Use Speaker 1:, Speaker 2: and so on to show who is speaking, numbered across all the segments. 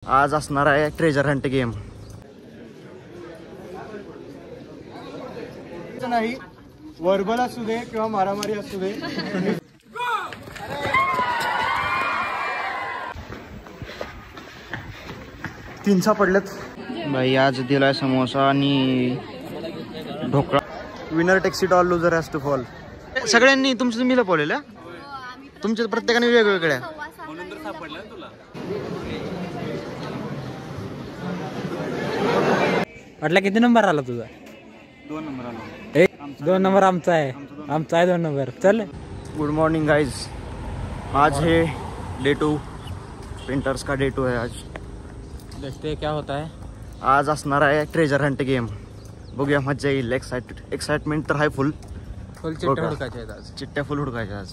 Speaker 1: आज असणार आहे ट्रेजर हंट गेम.
Speaker 2: नाही वर्बल असू दे किंवा मारामारी असू दे.
Speaker 1: 3 सापडलेत बाई. आज दिलाय समोसा आणि dhokla. Winner takes it all, loser has to fall. सगळ्यांनी तुमचं तुम्ही लपवलेलं, तुमच्या प्रत्येकाने वेगवेगळ्या.
Speaker 3: म्हटलं किती नंबर आला तुझा?
Speaker 1: 2 नंबर आला.
Speaker 3: 2 नंबर आमचा आहे. 2 नंबर. चल.
Speaker 1: Good morning guys. आज है डे 2, पेंटर्स का डे 2 है आज.
Speaker 3: देखते हैं क्या होता है.
Speaker 1: आज असणार आहे ट्रेजर हंट गेम. बघूया, मजा येईल. एक्साइटमेंट तर आहे फुल.
Speaker 3: चिट्ट्या हुडकायच्या आहेत आज.
Speaker 1: चिट्ट्या फुल हुडकायच्या आज.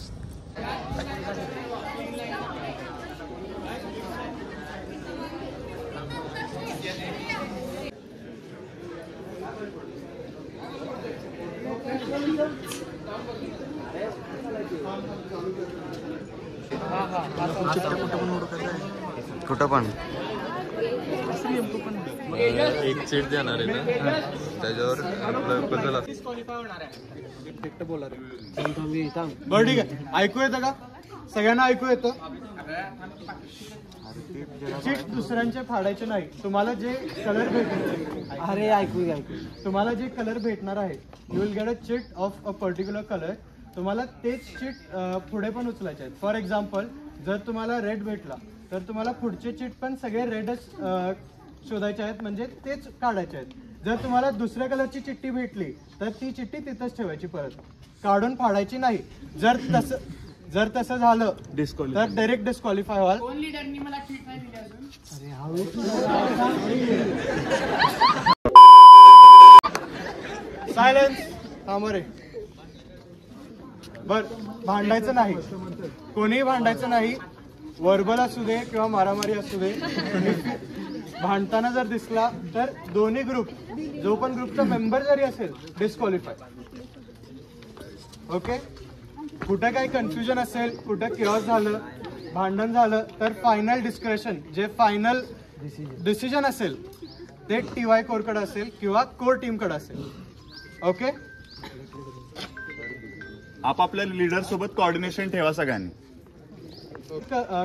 Speaker 1: कुठं पण
Speaker 4: एक सीट देणार आहे ना, त्याच्यावर आपलं बदल.
Speaker 2: बरं ठीक आहे. ऐकू येतं का सगळ्यांना? ऐकू येतं? चिट दुसऱ्यांचे फाडायचे नाही. तुम्हाला जे कलर भेटणार, अरे ऐकू तुम्हाला जे कलर भेटणार आहे, you will get a chit of a particular colour. तुम्हाला तेच चिट पुढे पण उचलायचे आहेत. फॉर एक्झाम्पल, जर तुम्हाला रेड भेटला तर तुम्हाला पुढचे चिट पण सगळे रेडच शोधायचे आहेत, म्हणजे तेच काढायचे आहेत. जर तुम्हाला दुसऱ्या कलरची चिठ्ठी भेटली तर ती चिठ्ठी तिथंच ठेवायची, परत काढून फाडायची नाही. जर तसं झालं तर डायरेक्ट डिस्क्वालिफाय व्हाल. सायलेन्स. थांब रे. बर, भांडायचं नाही, कोणीही भांडायचं नाही. वर्बल असू दे किंवा मारामारी असू दे. भांडताना जर दिसला तर दोन्ही ग्रुप, जो पण ग्रुपचा मेंबर जरी असेल, डिस्क्वालिफाय. ओके. कुठं काही कन्फ्युजन असेल, कुठं किऑस झालं, भांडण झालं, तर फायनल डिस्कशन, जे फायनल डिसिजन असेल ते TY कोरकडे असेल किंवा कोर टीमकडे असेल. ओके.
Speaker 4: आपापल्या लीडर सोबत कोऑर्डिनेशन ठेवा सगळ्यांनी.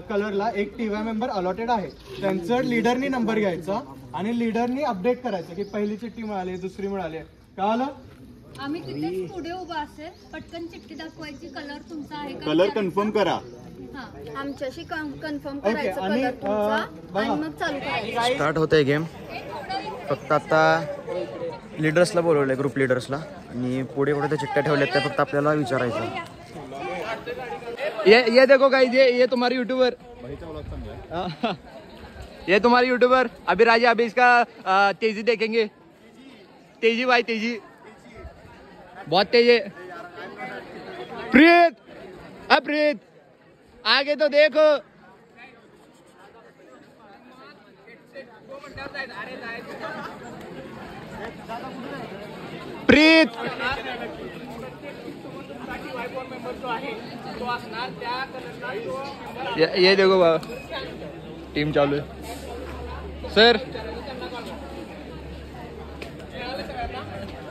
Speaker 2: कलरला एक TY मेंबर अलॉटेड आहे, त्यांचं लीडरनी नंबर घ्यायचा आणि लीडरनी अपडेट करायचं की पहिली चिठ्ठी मिळाली, दुसरी मिळाली. कळालं?
Speaker 5: आम्ही तिथेच पुढे उभा असेल, पटकन चिठ्ठी दाखवायची, कलर तुमचा आहे का,
Speaker 4: कलर कन्फर्म करा.
Speaker 5: आमच्याशी कन्फर्म करायचं कलर तुमचा आणि मग चालू करायचं.
Speaker 1: स्टार्ट होतंय गेम. फक्त आता लीडर्सला बोलवलंय, ग्रुप लीडर्सला, आणि पुढे पुढे त्या चिठ्ठ्या ठेवल्यात, त्या फक्त आपल्याला विचारायचं.
Speaker 6: ये देखो गाइस, ये तुम्हारी यूट्यूबर, ये तुम्हारी यूट्यूबर अभी राजा. अभी इसका तेजी देखेंगे. तेजी भाई, तेजी बहुत तेज है. प्रीत, प्रीत आगे तो देखो. प्रीत, ये देखो बाबा, टीम चालू है सर.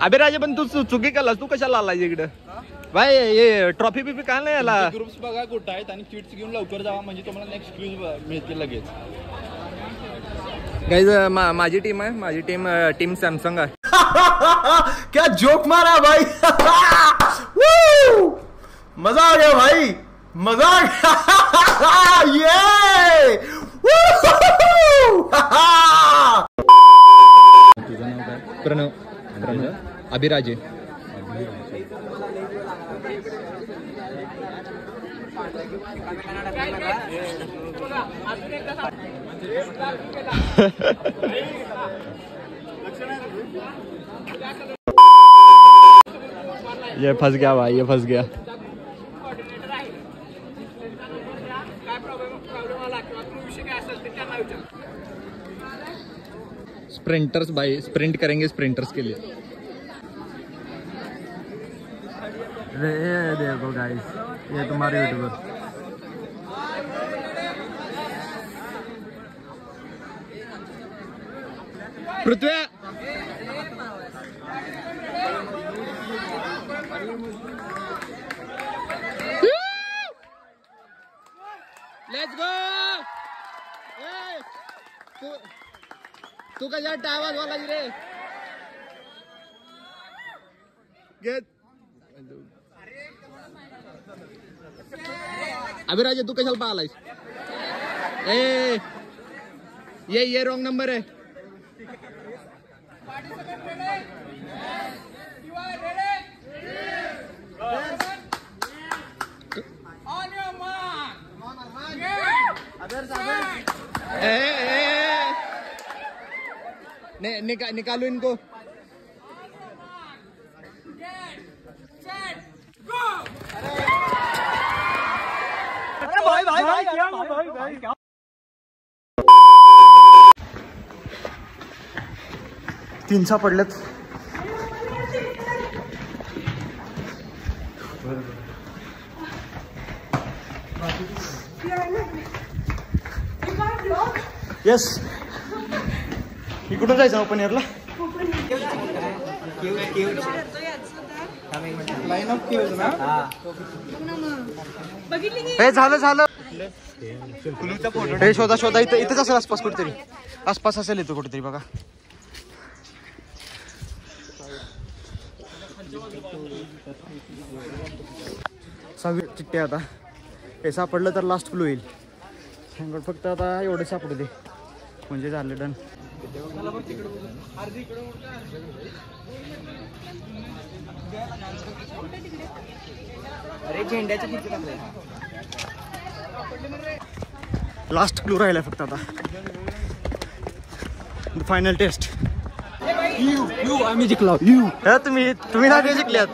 Speaker 6: अबे राजा, पण तू चुकी केलास. तू कशाला आला इकडे भाई? हे ट्रॉफी बिफी काय नाही याला.
Speaker 7: ग्रुप्स बघा कुठं आहेत आणि किट्स घेऊन लवकर जावा, म्हणजे तुम्हाला नेक्स्ट क्रूज मिळतील लगेच.
Speaker 6: गाइस, माझी टीम आहे. माझी टीम सॅमसंग आहे.
Speaker 2: क्या जोक मारा भाई. मजा आ गया भाई, मजा आ गया. ये
Speaker 6: तुझं नाव काय? प्रणव. अभिराजे. ये फंस गया भाई, ये फंस गया. स्प्रिंटर्स भाई, स्प्रिंट करेंगे स्प्रिंटर्स के लिए.
Speaker 1: ये देखो गाइस, ये तुम्हारे यूट्यूबर.
Speaker 6: Prithvi let's go. तू कशा आवाज वाला रे गेट अभिराजे तू कशाला पाहिलायस ए ये रॉंग नंबर है. निकालो इनको.
Speaker 1: तीन सापडलेत. येस. कुठं जायचं ओपन एअरला. हे झालं झालं. हे शोधा शोधा. इथंच असेल आसपास कुठेतरी. आसपास असेल इथं कुठेतरी बघा. सहावी चिठ्ठी आता. हे सापडलं तर लास्ट क्लू येईल. थँगड फक्त आता एवढं सापडू दे म्हणजे झालं डन. लास्ट क्लू राहिला फक्त आता. Final test.
Speaker 3: आम्ही जिंकलो.
Speaker 1: तुम्ही नागे जिंकल्यात.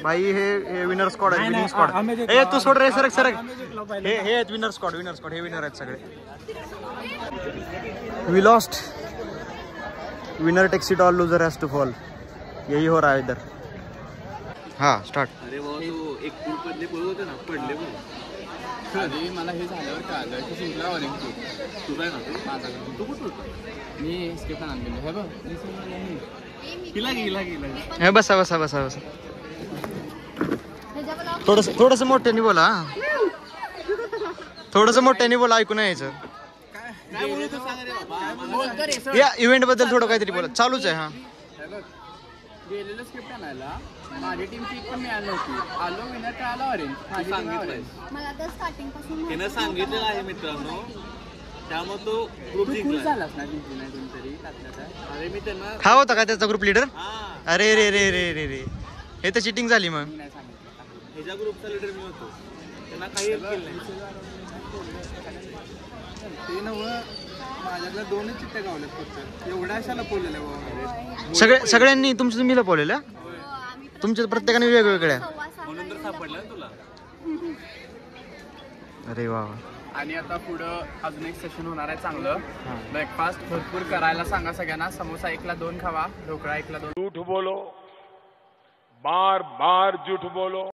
Speaker 1: भाई हे विनर स्क्वॉड आहे. Winning squad. हे तू सोड रे. सरक सरक. हे आहेत विनर स्क्वॉड. हे विनर आहेत सगळे. We lost. Winner takes it all, loser has to fall. यही हो रहा है इधर. हाँ स्टार्ट.
Speaker 7: अरे वो तो एक पूल पडले बोलत होते ना पडले म्हणून. अरे मला हे झाल्यावर कळलं की जिंकला ऑरेंज तू काय ना तू कुठं होता. मी स्केपन आणलेलो हे बघ. गेला
Speaker 1: हे बसा बसा बसा बसा. थोडस मोठ्याने बोला. थोडस मोठ्याने बोला. ऐकून यायचं. या इव्हेंट बद्दल थोडं काहीतरी बोला. चालूच आहे. हा
Speaker 7: गेलेलं स्क्रिप्ट आणायला माझी टीमची एक पण मिळाली नव्हती. आलो विनर कळाला ऑरेंज.
Speaker 5: मला तर स्टार्टिंग पासून
Speaker 7: त्यानं सांगितलेलं आहे मित्रांनो. त्यामुळे तो ग्रुप झालाच ना जिंकली नाही कोणतरी. अरे मी त्यांना
Speaker 1: हा होता का त्याचा ग्रुप लिडर. अरे रे रे रे रे रे. हे तर चिटिंग झाली मग.
Speaker 7: ह्याच्या ग्रुपचा लिडर मी होतो. त्यांना काही हेल्प केलं नाही. ते नव्हं माझ्याकडे 2च चिठ्ठ्या गावल्यात फक्त. एवढ्या अशा लपवलेल्या बाबा.
Speaker 1: सगळ्यांनी तुमचं तुम्ही लपवलेल्या. तुमच्या प्रत्येकाने वेगवेगळ्या.
Speaker 7: म्हणून तर सापडलं तुला.
Speaker 1: अरे वा.
Speaker 7: आणि आता पुढं अजून एक सेशन होणार आहे चांगलं. ब्रेकफास्ट भरपूर करायला सांगा सगळ्यांना. समोसा 1ला 2 खावा. ढोकळा 1ला 2.
Speaker 8: झूठ बोलो, बार बार झूठ बोलो.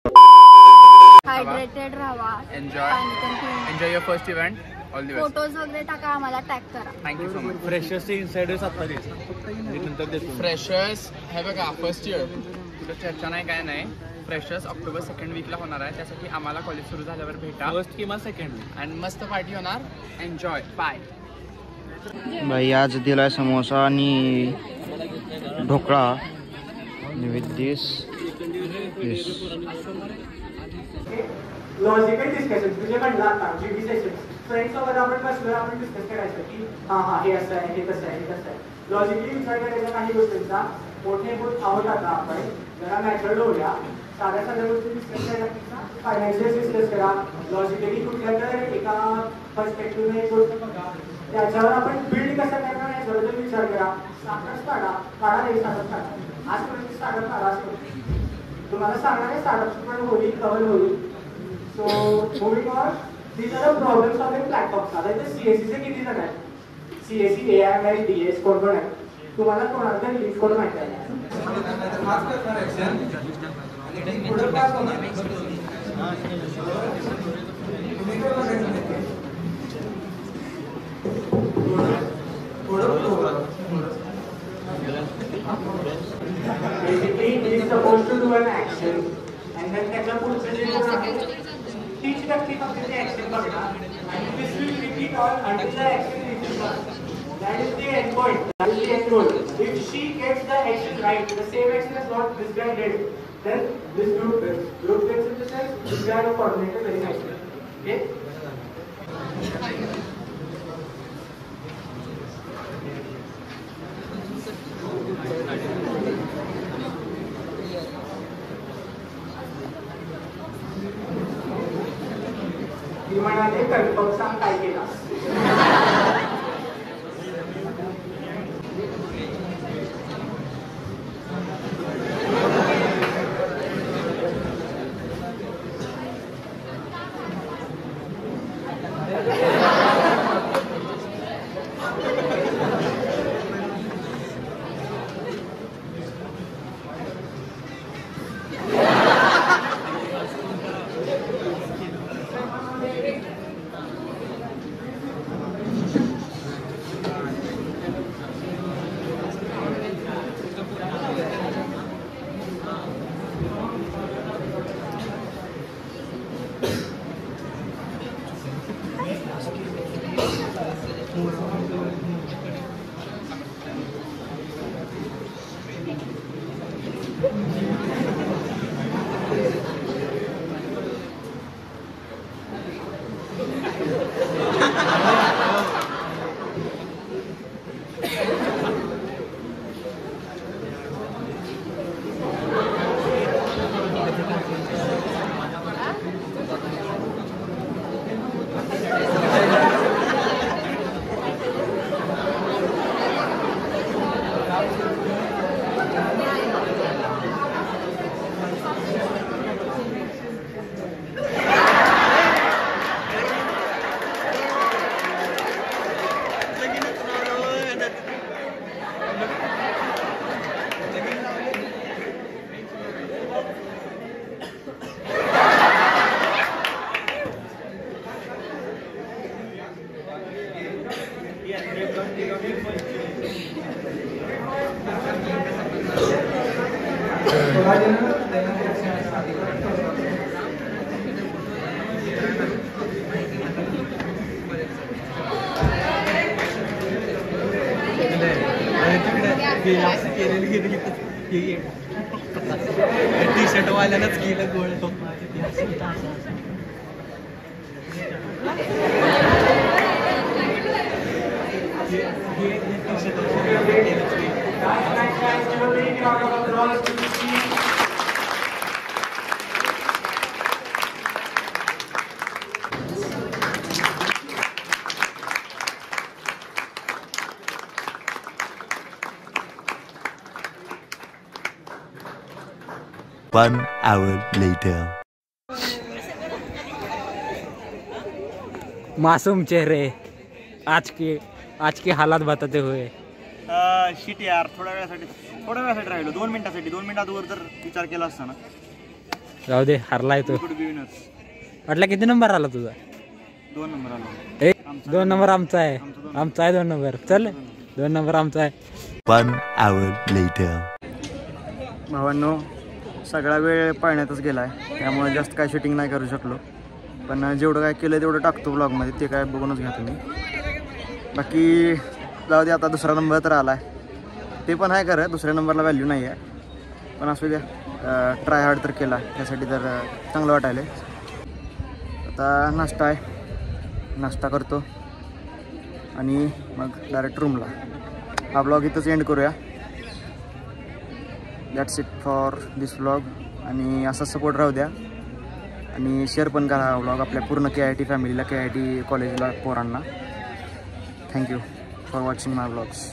Speaker 5: हायड्रेटेड राहा.
Speaker 7: Enjoy your first event. All the best.
Speaker 5: Photos वगैरे टाका. आम्हाला टॅग करा.
Speaker 7: Thank you so much.
Speaker 2: फ्रेशर्सचे इन्साइडर्स आता नंतर देतो.
Speaker 7: फ्रेशर्स हे बघा फर्स्ट इयर कुठं चर्चा नाही काय नाही. फ्रेशर्स ऑक्टोबर 2nd वीकला होणार आहे. त्यासाठी आम्हाला कॉलेज सुरू झाल्यावर भेटा.
Speaker 2: फर्स्ट किंवा सेकंड.
Speaker 7: आणि मस्त पार्टी होणार. एन्जॉय. बाय.
Speaker 1: भाई आज दिलाय समोसा आणि dhokla. With this
Speaker 2: logical discussion तुझे म्हणला आता जीडी सेशन फ्रेंड्स सोबत आपण बसलो. आपण डिस्कस करायचं की हा हे असं आहे, हे कसं आहे, हे कसं आहे. लॉजिकली विचार करायचा काही गोष्टींचा. मोठे बोट आवड आता आपण जरा नॅचरल होऊया. साध्या साध्या गोष्टी डिस्कस करायला फायनान्शियल डिस्कस करा. लॉजिकली कुठल्या तर एका पर्स्पेक्टिव्हने एक गोष्ट बघा. त्याच्यावर आपण बिल्ड कसं करणार याच्याबद्दल विचार करा. स्टार्टअप काढा रे. स्टार्टअप काढा. आजपर्यंत स्टार्टअप काढा असतो. तुम्हाला सांगणार आहे स्टार्टअप पण होईल, कव्हर होईल. So moving on. these are the problems of the platforms. आता इथे CSE चे किती जण आहेत. CSE, AML, DS कोण कोण आहे. तुम्हाला कोणाला तरी लिस्ट कोण माहिती आहे. Do an action and then त्याच्या पुढचं जे तीच व्यक्ती फक्त ते ॲक्शन करणार आणि this will repeat all until the action reaches her. That is the end point. That is the end goal. If she gets the action right, the same action as what this guy did, then this group wins. Group wins in the sense this guy will coordinate very nicely. Okay? ती म्हणाले confirm सांग काय केला.
Speaker 3: T shirt वाल्यानंच केलं गोळ.
Speaker 9: One hour later.
Speaker 3: मासूम चेहरे आज के हालात बताते हुए.
Speaker 1: शिट यार, थोड्या वेळासाठी राहिलो. 2 मिनिटासाठी 2 मिनिटात वर जर विचार केला असता ना.
Speaker 3: जाऊ दे, हरलाय तो. वाटला किती नंबर आला तुझा?
Speaker 1: 2 नंबर आला.
Speaker 3: 2 नंबर आमचा आहे. 2 नंबर. चल 2 नंबर आमचा आहे.
Speaker 9: 1 hour later.
Speaker 1: भावांनो, सगळा वेळ पाळण्यातच गेला आहे, त्यामुळे जास्त काय शूटिंग नाही करू शकलो. पण जेवढं काय केलं तेवढं टाकतो ब्लॉगमध्ये, ते काय बघूनच घ्या तुम्ही. बाकी जाऊ दे, आता 2रा नंबर तर आला आहे, ते पण आहे खरं. 2ऱ्या नंबरला व्हॅल्यू नाही आहे, पण असू द्या. ट्राय हार्ड तर केला, त्यासाठी तर चांगलं वाटायलं. आता नाश्ता आहे, नाश्ता करतो आणि मग डायरेक्ट रूमला. हा ब्लॉग इथंच एंड करूया. That's it for this vlog. आणि असा सपोर्ट राहू द्या आणि शेअर पण करा हा व्लॉग आपल्या पूर्ण KIT फॅमिलीला, KIT कॉलेजला, पोरांना. Thank you for watching my vlogs.